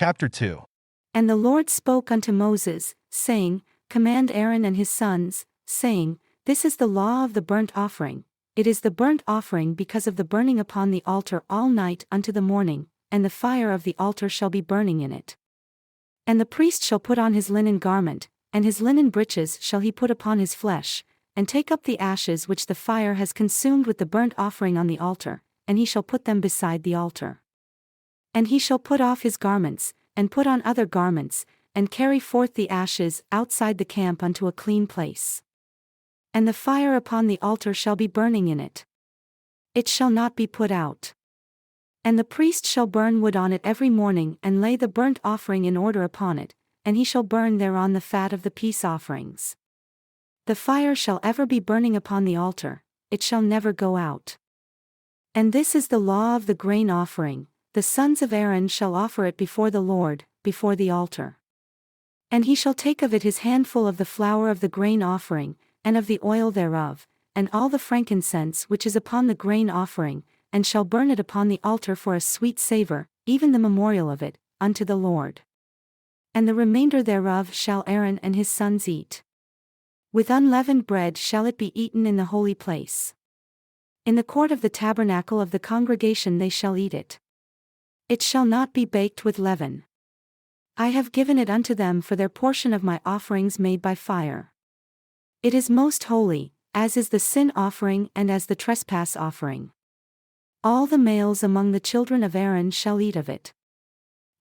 Chapter 2. And the Lord spoke unto Moses, saying, Command Aaron and his sons, saying, This is the law of the burnt offering. It is the burnt offering because of the burning upon the altar all night unto the morning, and the fire of the altar shall be burning in it. And the priest shall put on his linen garment, and his linen breeches shall he put upon his flesh, and take up the ashes which the fire has consumed with the burnt offering on the altar, and he shall put them beside the altar. And he shall put off his garments, and put on other garments, and carry forth the ashes outside the camp unto a clean place. And the fire upon the altar shall be burning in it. It shall not be put out. And the priest shall burn wood on it every morning and lay the burnt offering in order upon it, and he shall burn thereon the fat of the peace offerings. The fire shall ever be burning upon the altar, it shall never go out. And this is the law of the grain offering. The sons of Aaron shall offer it before the Lord, before the altar. And he shall take of it his handful of the flour of the grain offering, and of the oil thereof, and all the frankincense which is upon the grain offering, and shall burn it upon the altar for a sweet savour, even the memorial of it, unto the Lord. And the remainder thereof shall Aaron and his sons eat. With unleavened bread shall it be eaten in the holy place. In the court of the tabernacle of the congregation they shall eat it. It shall not be baked with leaven. I have given it unto them for their portion of my offerings made by fire. It is most holy, as is the sin offering and as the trespass offering. All the males among the children of Aaron shall eat of it.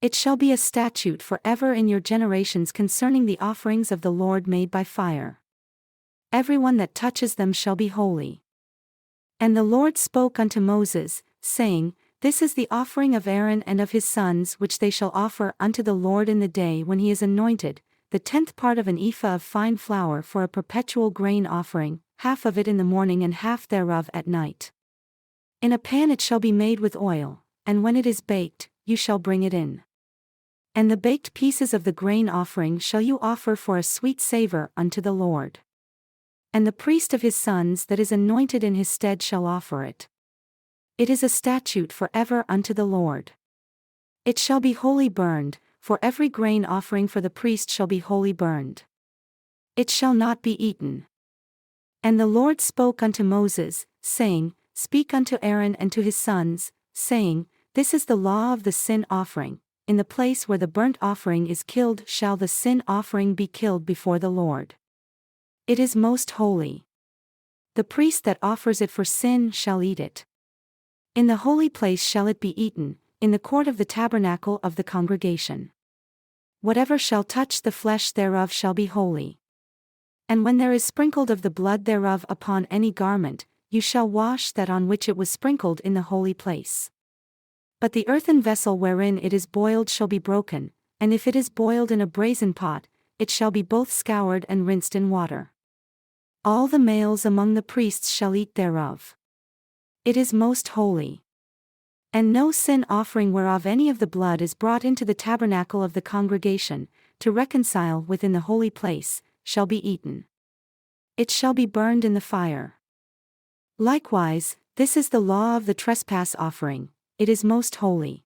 It shall be a statute forever in your generations concerning the offerings of the Lord made by fire. Everyone that touches them shall be holy. And the Lord spoke unto Moses, saying, This is the offering of Aaron and of his sons which they shall offer unto the Lord in the day when he is anointed, the 10th part of an ephah of fine flour for a perpetual grain offering, half of it in the morning and half thereof at night. In a pan it shall be made with oil, and when it is baked, you shall bring it in. And the baked pieces of the grain offering shall you offer for a sweet savour unto the Lord. And the priest of his sons that is anointed in his stead shall offer it. It is a statute forever unto the Lord. It shall be wholly burned, for every grain offering for the priest shall be wholly burned. It shall not be eaten. And the Lord spoke unto Moses, saying, Speak unto Aaron and to his sons, saying, This is the law of the sin offering. In the place where the burnt offering is killed shall the sin offering be killed before the Lord. It is most holy. The priest that offers it for sin shall eat it. In the holy place shall it be eaten, in the court of the tabernacle of the congregation. Whatever shall touch the flesh thereof shall be holy. And when there is sprinkled of the blood thereof upon any garment, you shall wash that on which it was sprinkled in the holy place. But the earthen vessel wherein it is boiled shall be broken, and if it is boiled in a brazen pot, it shall be both scoured and rinsed in water. All the males among the priests shall eat thereof. It is most holy. And no sin offering whereof any of the blood is brought into the tabernacle of the congregation, to reconcile within the holy place, shall be eaten. It shall be burned in the fire. Likewise, this is the law of the trespass offering, it is most holy.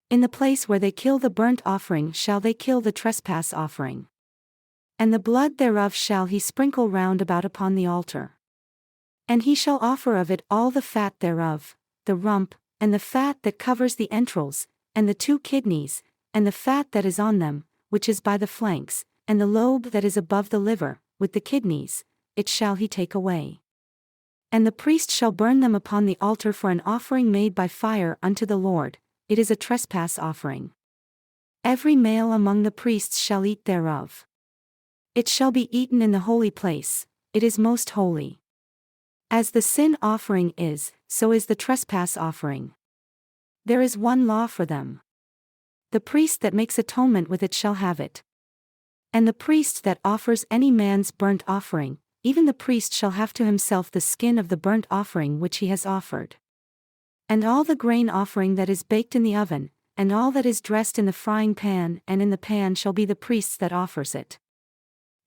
In the place where they kill the burnt offering shall they kill the trespass offering. And the blood thereof shall he sprinkle round about upon the altar. And he shall offer of it all the fat thereof, the rump, and the fat that covers the entrails, and the 2 kidneys, and the fat that is on them, which is by the flanks, and the lobe that is above the liver, with the kidneys, it shall he take away. And the priest shall burn them upon the altar for an offering made by fire unto the Lord, it is a trespass offering. Every male among the priests shall eat thereof. It shall be eaten in the holy place, it is most holy. As the sin offering is, so is the trespass offering. There is one law for them. The priest that makes atonement with it shall have it. And the priest that offers any man's burnt offering, even the priest shall have to himself the skin of the burnt offering which he has offered. And all the grain offering that is baked in the oven, and all that is dressed in the frying pan and in the pan shall be the priest's that offers it.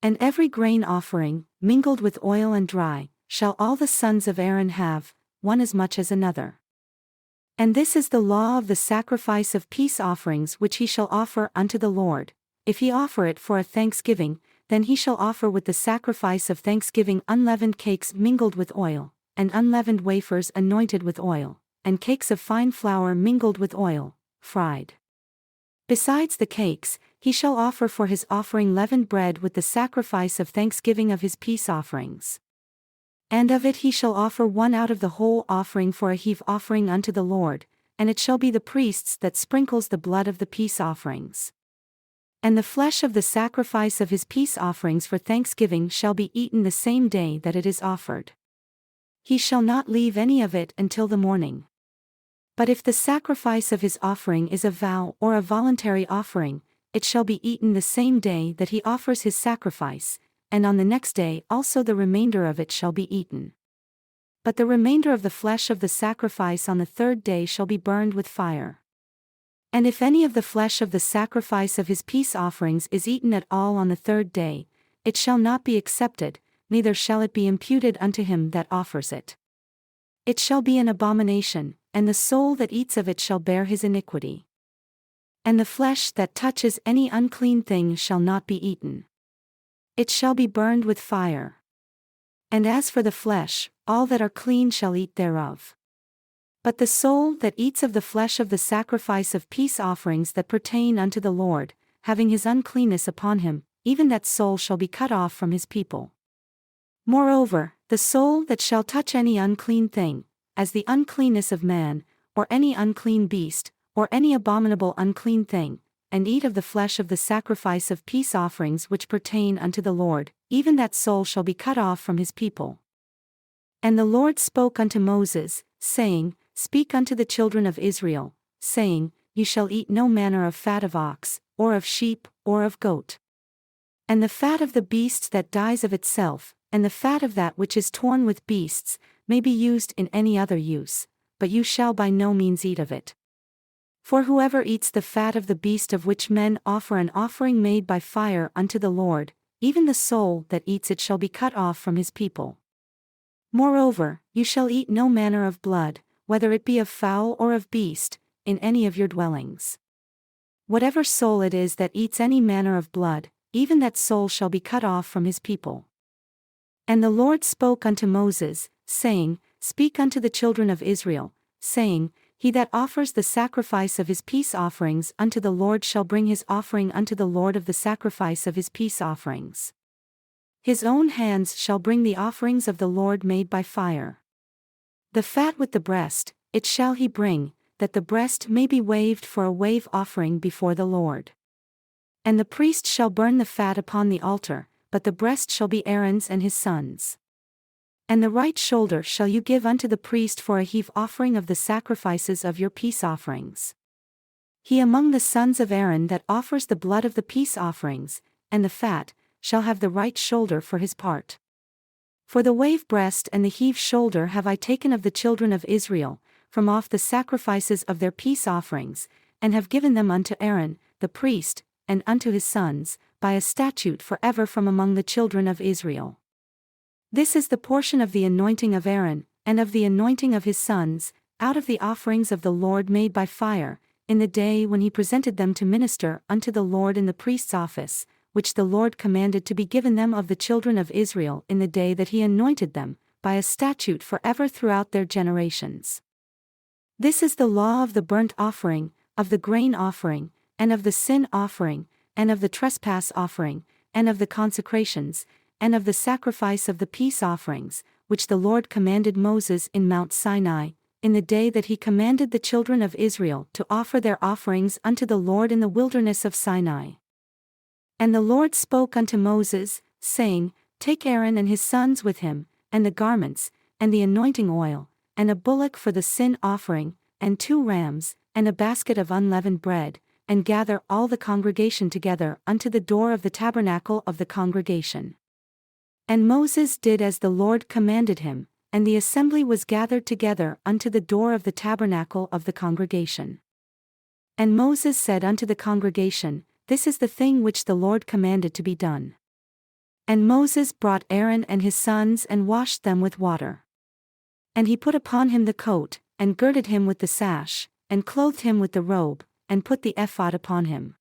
And every grain offering, mingled with oil and dry, shall all the sons of Aaron have, one as much as another. And this is the law of the sacrifice of peace offerings which he shall offer unto the Lord. If he offer it for a thanksgiving, then he shall offer with the sacrifice of thanksgiving unleavened cakes mingled with oil, and unleavened wafers anointed with oil, and cakes of fine flour mingled with oil, fried. Besides the cakes, he shall offer for his offering leavened bread with the sacrifice of thanksgiving of his peace offerings. And of it he shall offer one out of the whole offering for a heave offering unto the Lord, and it shall be the priest's that sprinkles the blood of the peace offerings. And the flesh of the sacrifice of his peace offerings for thanksgiving shall be eaten the same day that it is offered. He shall not leave any of it until the morning. But if the sacrifice of his offering is a vow or a voluntary offering, it shall be eaten the same day that he offers his sacrifice, and on the next day also the remainder of it shall be eaten. But the remainder of the flesh of the sacrifice on the third day shall be burned with fire. And if any of the flesh of the sacrifice of his peace offerings is eaten at all on the third day, it shall not be accepted, neither shall it be imputed unto him that offers it. It shall be an abomination, and the soul that eats of it shall bear his iniquity. And the flesh that touches any unclean thing shall not be eaten. It shall be burned with fire. And as for the flesh, all that are clean shall eat thereof. But the soul that eats of the flesh of the sacrifice of peace offerings that pertain unto the Lord, having his uncleanness upon him, even that soul shall be cut off from his people. Moreover, the soul that shall touch any unclean thing, as the uncleanness of man, or any unclean beast, or any abominable unclean thing, and eat of the flesh of the sacrifice of peace offerings which pertain unto the Lord, even that soul shall be cut off from his people. And the Lord spoke unto Moses, saying, Speak unto the children of Israel, saying, You shall eat no manner of fat of ox, or of sheep, or of goat. And the fat of the beast that dies of itself, and the fat of that which is torn with beasts, may be used in any other use, but you shall by no means eat of it. For whoever eats the fat of the beast of which men offer an offering made by fire unto the Lord, even the soul that eats it shall be cut off from his people. Moreover, you shall eat no manner of blood, whether it be of fowl or of beast, in any of your dwellings. Whatever soul it is that eats any manner of blood, even that soul shall be cut off from his people. And the Lord spoke unto Moses, saying, Speak unto the children of Israel, saying, He that offers the sacrifice of his peace offerings unto the Lord shall bring his offering unto the Lord of the sacrifice of his peace offerings. His own hands shall bring the offerings of the Lord made by fire. The fat with the breast, it shall he bring, that the breast may be waved for a wave offering before the Lord. And the priest shall burn the fat upon the altar, but the breast shall be Aaron's and his sons'. And the right shoulder shall you give unto the priest for a heave offering of the sacrifices of your peace offerings. He among the sons of Aaron that offers the blood of the peace offerings, and the fat, shall have the right shoulder for his part. For the wave breast and the heave shoulder have I taken of the children of Israel, from off the sacrifices of their peace offerings, and have given them unto Aaron, the priest, and unto his sons, by a statute forever from among the children of Israel. This is the portion of the anointing of Aaron, and of the anointing of his sons, out of the offerings of the Lord made by fire, in the day when he presented them to minister unto the Lord in the priest's office, which the Lord commanded to be given them of the children of Israel in the day that he anointed them, by a statute forever throughout their generations. This is the law of the burnt offering, of the grain offering, and of the sin offering, and of the trespass offering, and of the consecrations, and of the sacrifice of the peace offerings, which the Lord commanded Moses in Mount Sinai, in the day that he commanded the children of Israel to offer their offerings unto the Lord in the wilderness of Sinai. And the Lord spoke unto Moses, saying, Take Aaron and his sons with him, and the garments, and the anointing oil, and a bullock for the sin offering, and 2 rams, and a basket of unleavened bread, and gather all the congregation together unto the door of the tabernacle of the congregation. And Moses did as the Lord commanded him, and the assembly was gathered together unto the door of the tabernacle of the congregation. And Moses said unto the congregation, This is the thing which the Lord commanded to be done. And Moses brought Aaron and his sons and washed them with water. And he put upon him the coat, and girded him with the sash, and clothed him with the robe, and put the ephod upon him.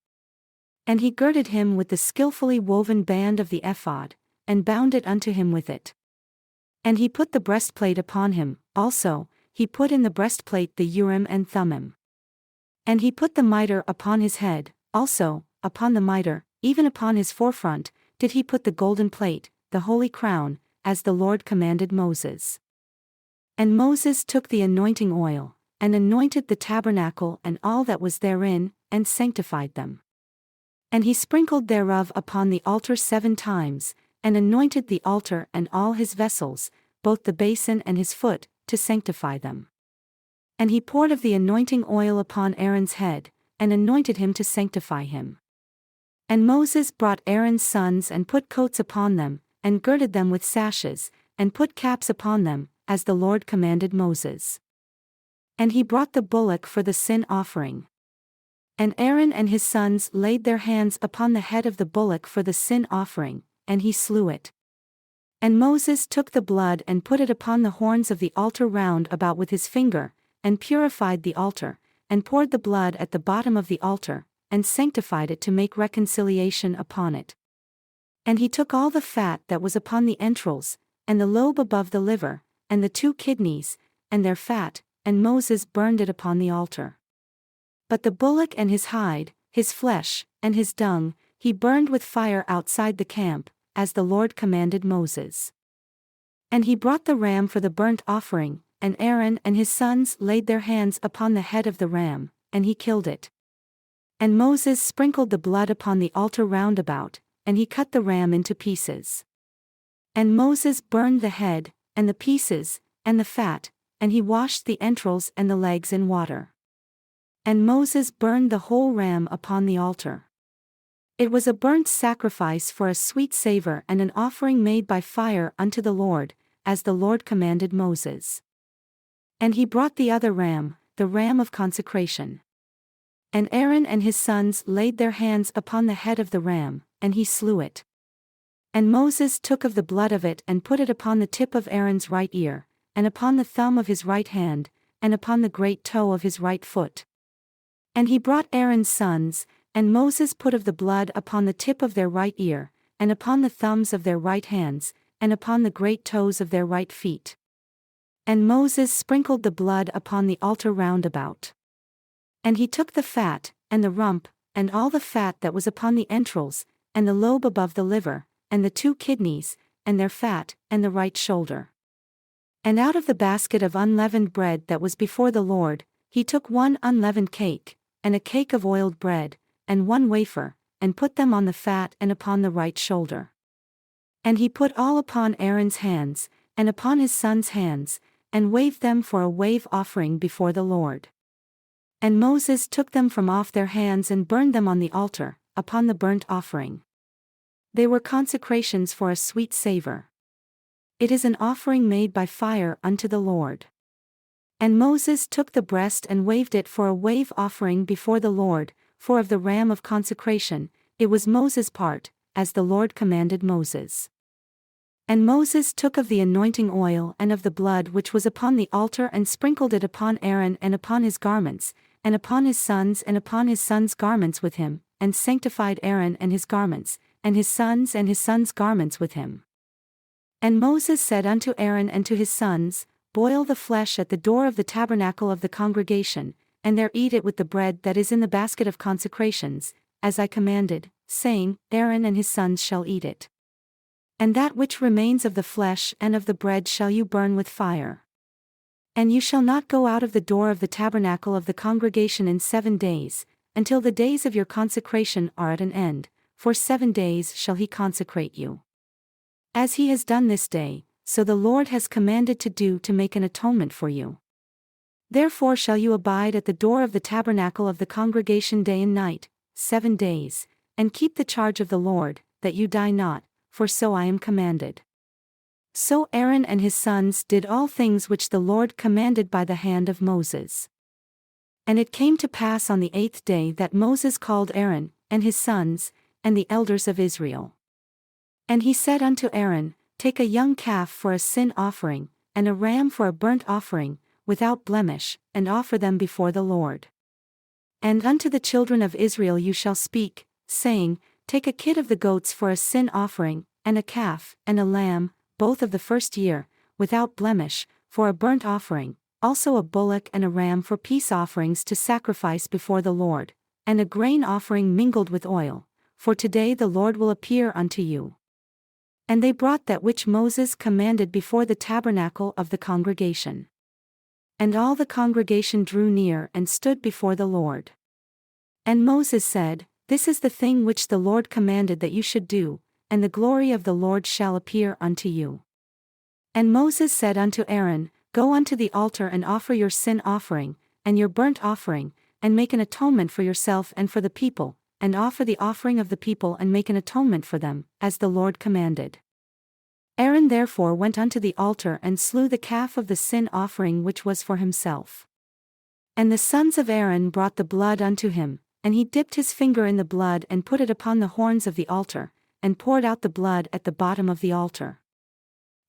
And he girded him with the skillfully woven band of the ephod, and bound it unto him with it. And he put the breastplate upon him, also, he put in the breastplate the Urim and Thummim. And he put the mitre upon his head, also, upon the mitre, even upon his forefront, did he put the golden plate, the holy crown, as the Lord commanded Moses. And Moses took the anointing oil, and anointed the tabernacle and all that was therein, and sanctified them. And he sprinkled thereof upon the altar 7 times, and anointed the altar and all his vessels, both the basin and his foot, to sanctify them. And he poured of the anointing oil upon Aaron's head, and anointed him to sanctify him. And Moses brought Aaron's sons and put coats upon them, and girded them with sashes, and put caps upon them, as the Lord commanded Moses. And he brought the bullock for the sin offering. And Aaron and his sons laid their hands upon the head of the bullock for the sin offering, and he slew it. And Moses took the blood and put it upon the horns of the altar round about with his finger, and purified the altar, and poured the blood at the bottom of the altar, and sanctified it to make reconciliation upon it. And he took all the fat that was upon the entrails, and the lobe above the liver, and the 2 kidneys, and their fat, and Moses burned it upon the altar. But the bullock and his hide, his flesh, and his dung, he burned with fire outside the camp, as the Lord commanded Moses. And he brought the ram for the burnt offering, and Aaron and his sons laid their hands upon the head of the ram, and he killed it. And Moses sprinkled the blood upon the altar round about, and he cut the ram into pieces. And Moses burned the head, and the pieces, and the fat, and he washed the entrails and the legs in water. And Moses burned the whole ram upon the altar. It was a burnt sacrifice for a sweet savor and an offering made by fire unto the Lord, as the Lord commanded Moses. And he brought the other ram, the ram of consecration. And Aaron and his sons laid their hands upon the head of the ram, and he slew it. And Moses took of the blood of it and put it upon the tip of Aaron's right ear, and upon the thumb of his right hand, and upon the great toe of his right foot. And he brought Aaron's sons, and Moses put of the blood upon the tip of their right ear, and upon the thumbs of their right hands, and upon the great toes of their right feet. And Moses sprinkled the blood upon the altar round about. And he took the fat, and the rump, and all the fat that was upon the entrails, and the lobe above the liver, and the 2 kidneys, and their fat, and the right shoulder. And out of the basket of unleavened bread that was before the Lord, he took 1 unleavened cake, and a cake of oiled bread, and 1 wafer, and put them on the fat and upon the right shoulder. And he put all upon Aaron's hands, and upon his sons' hands, and waved them for a wave offering before the Lord. And Moses took them from off their hands and burned them on the altar, upon the burnt offering. They were consecrations for a sweet savor. It is an offering made by fire unto the Lord. And Moses took the breast and waved it for a wave offering before the Lord, for of the ram of consecration, it was Moses' part, as the Lord commanded Moses. And Moses took of the anointing oil and of the blood which was upon the altar and sprinkled it upon Aaron and upon his garments, and upon his sons garments with him, and sanctified Aaron and his garments, and his sons garments with him. And Moses said unto Aaron and to his sons, Boil the flesh at the door of the tabernacle of the congregation, and there eat it with the bread that is in the basket of consecrations, as I commanded, saying, Aaron and his sons shall eat it. And that which remains of the flesh and of the bread shall you burn with fire. And you shall not go out of the door of the tabernacle of the congregation in 7 days, until the days of your consecration are at an end, for 7 days shall he consecrate you. As he has done this day, so the Lord has commanded to do to make an atonement for you. Therefore shall you abide at the door of the tabernacle of the congregation day and night, 7 days, and keep the charge of the Lord, that you die not, for so I am commanded. So Aaron and his sons did all things which the Lord commanded by the hand of Moses. And it came to pass on the 8th day that Moses called Aaron, and his sons, and the elders of Israel. And he said unto Aaron, Take a young calf for a sin offering, and a ram for a burnt offering, without blemish, and offer them before the Lord. And unto the children of Israel you shall speak, saying, Take a kid of the goats for a sin offering, and a calf, and a lamb, both of the first year, without blemish, for a burnt offering, also a bullock and a ram for peace offerings to sacrifice before the Lord, and a grain offering mingled with oil, for today the Lord will appear unto you. And they brought that which Moses commanded before the tabernacle of the congregation. And all the congregation drew near and stood before the Lord. And Moses said, This is the thing which the Lord commanded that you should do, and the glory of the Lord shall appear unto you. And Moses said unto Aaron, Go unto the altar and offer your sin offering, and your burnt offering, and make an atonement for yourself and for the people, and offer the offering of the people and make an atonement for them, as the Lord commanded. Aaron therefore went unto the altar and slew the calf of the sin offering which was for himself. And the sons of Aaron brought the blood unto him, and he dipped his finger in the blood and put it upon the horns of the altar, and poured out the blood at the bottom of the altar.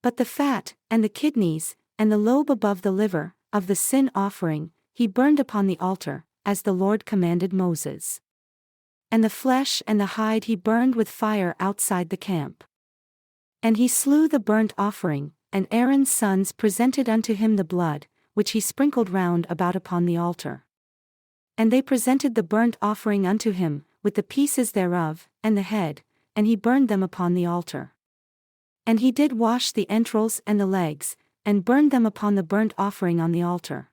But the fat, and the kidneys, and the lobe above the liver, of the sin offering, he burned upon the altar, as the Lord commanded Moses. And the flesh and the hide he burned with fire outside the camp. And he slew the burnt offering, and Aaron's sons presented unto him the blood, which he sprinkled round about upon the altar. And they presented the burnt offering unto him, with the pieces thereof, and the head, and he burned them upon the altar. And he did wash the entrails and the legs, and burned them upon the burnt offering on the altar.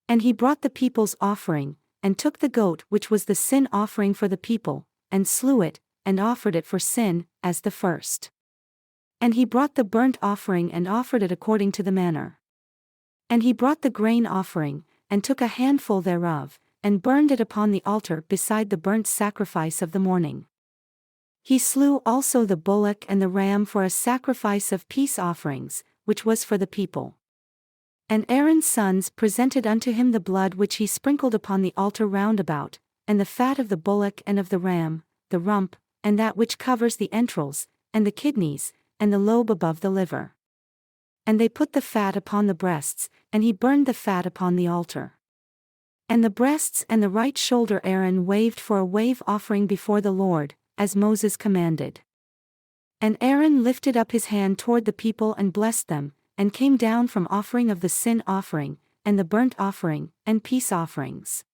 And he brought the people's offering, and took the goat which was the sin offering for the people, and slew it, and offered it for sin, as the first. And he brought the burnt offering and offered it according to the manner. And he brought the grain offering, and took a handful thereof, and burned it upon the altar beside the burnt sacrifice of the morning. He slew also the bullock and the ram for a sacrifice of peace offerings, which was for the people. And Aaron's sons presented unto him the blood which he sprinkled upon the altar round about, and the fat of the bullock and of the ram, the rump, and that which covers the entrails, and the kidneys, and the lobe above the liver. And they put the fat upon the breasts, and he burned the fat upon the altar. And the breasts and the right shoulder Aaron waved for a wave offering before the Lord, as Moses commanded. And Aaron lifted up his hand toward the people and blessed them, and came down from offering of the sin offering, and the burnt offering, and peace offerings.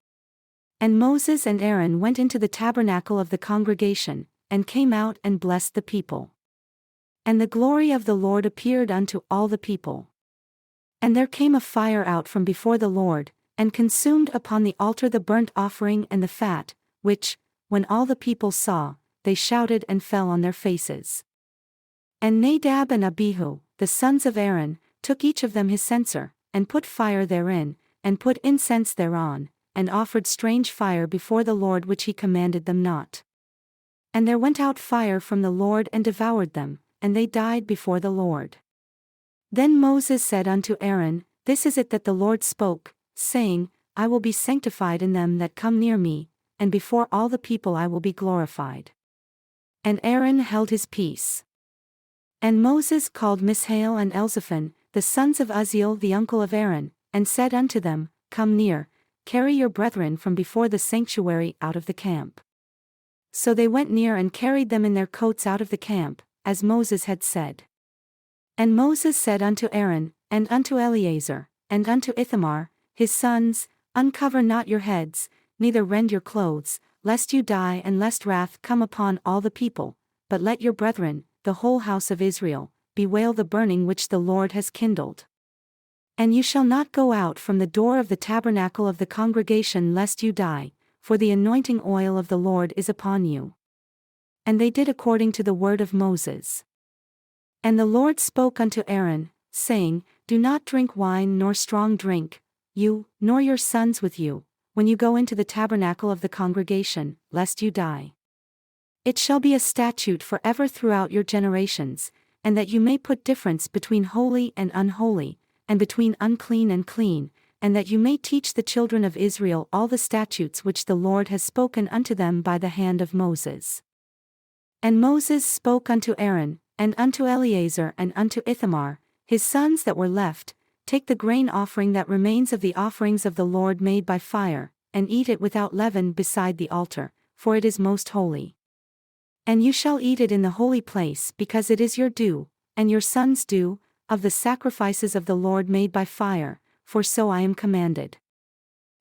And Moses and Aaron went into the tabernacle of the congregation, and came out and blessed the people. And the glory of the Lord appeared unto all the people. And there came a fire out from before the Lord, and consumed upon the altar the burnt offering and the fat, which, when all the people saw, they shouted and fell on their faces. And Nadab and Abihu, the sons of Aaron, took each of them his censer, and put fire therein, and put incense thereon, and offered strange fire before the Lord which he commanded them not. And there went out fire from the Lord and devoured them, and they died before the Lord. Then Moses said unto Aaron, This is it that the Lord spoke, saying, I will be sanctified in them that come near me, and before all the people I will be glorified. And Aaron held his peace. And Moses called Mishael and Elzaphan, the sons of Uzziel the uncle of Aaron, and said unto them, Come near, carry your brethren from before the sanctuary out of the camp. So they went near and carried them in their coats out of the camp, as Moses had said. And Moses said unto Aaron, and unto Eleazar, and unto Ithamar, his sons, Uncover not your heads, neither rend your clothes, lest you die and lest wrath come upon all the people, but let your brethren, the whole house of Israel, bewail the burning which the Lord has kindled. And you shall not go out from the door of the tabernacle of the congregation lest you die, for the anointing oil of the Lord is upon you. And they did according to the word of Moses. And the Lord spoke unto Aaron, saying, Do not drink wine nor strong drink, you, nor your sons with you, when you go into the tabernacle of the congregation, lest you die. It shall be a statute forever throughout your generations, and that you may put difference between holy and unholy, and between unclean and clean, and that you may teach the children of Israel all the statutes which the Lord has spoken unto them by the hand of Moses. And Moses spoke unto Aaron, and unto Eleazar and unto Ithamar, his sons that were left, take the grain offering that remains of the offerings of the Lord made by fire, and eat it without leaven beside the altar, for it is most holy. And you shall eat it in the holy place, because it is your due, and your son's due, of the sacrifices of the Lord made by fire, for so I am commanded.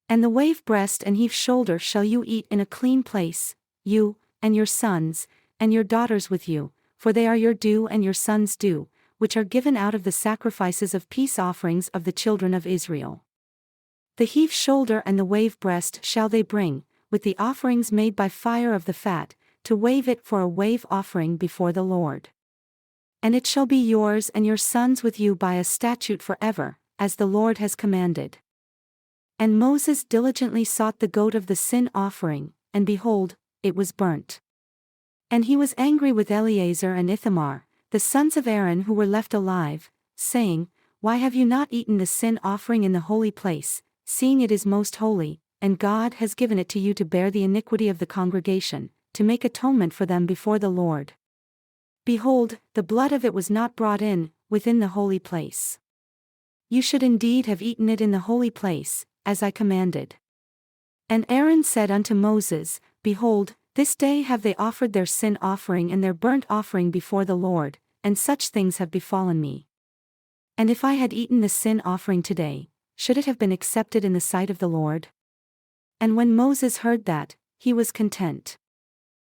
And the wave breast and heave shoulder shall you eat in a clean place, you, and your sons, and your daughters with you, for they are your due and your sons' due, which are given out of the sacrifices of peace offerings of the children of Israel. The heave shoulder and the wave breast shall they bring, with the offerings made by fire of the fat, to wave it for a wave offering before the Lord. And it shall be yours and your sons with you by a statute forever, as the Lord has commanded. And Moses diligently sought the goat of the sin offering, and behold, it was burnt. And he was angry with Eleazar and Ithamar, the sons of Aaron who were left alive, saying, Why have you not eaten the sin offering in the holy place, seeing it is most holy, and God has given it to you to bear the iniquity of the congregation, to make atonement for them before the Lord? Behold, the blood of it was not brought in, within the holy place. You should indeed have eaten it in the holy place, as I commanded. And Aaron said unto Moses, Behold, this day have they offered their sin offering and their burnt offering before the Lord, and such things have befallen me. And if I had eaten the sin offering today, should it have been accepted in the sight of the Lord? And when Moses heard that, he was content.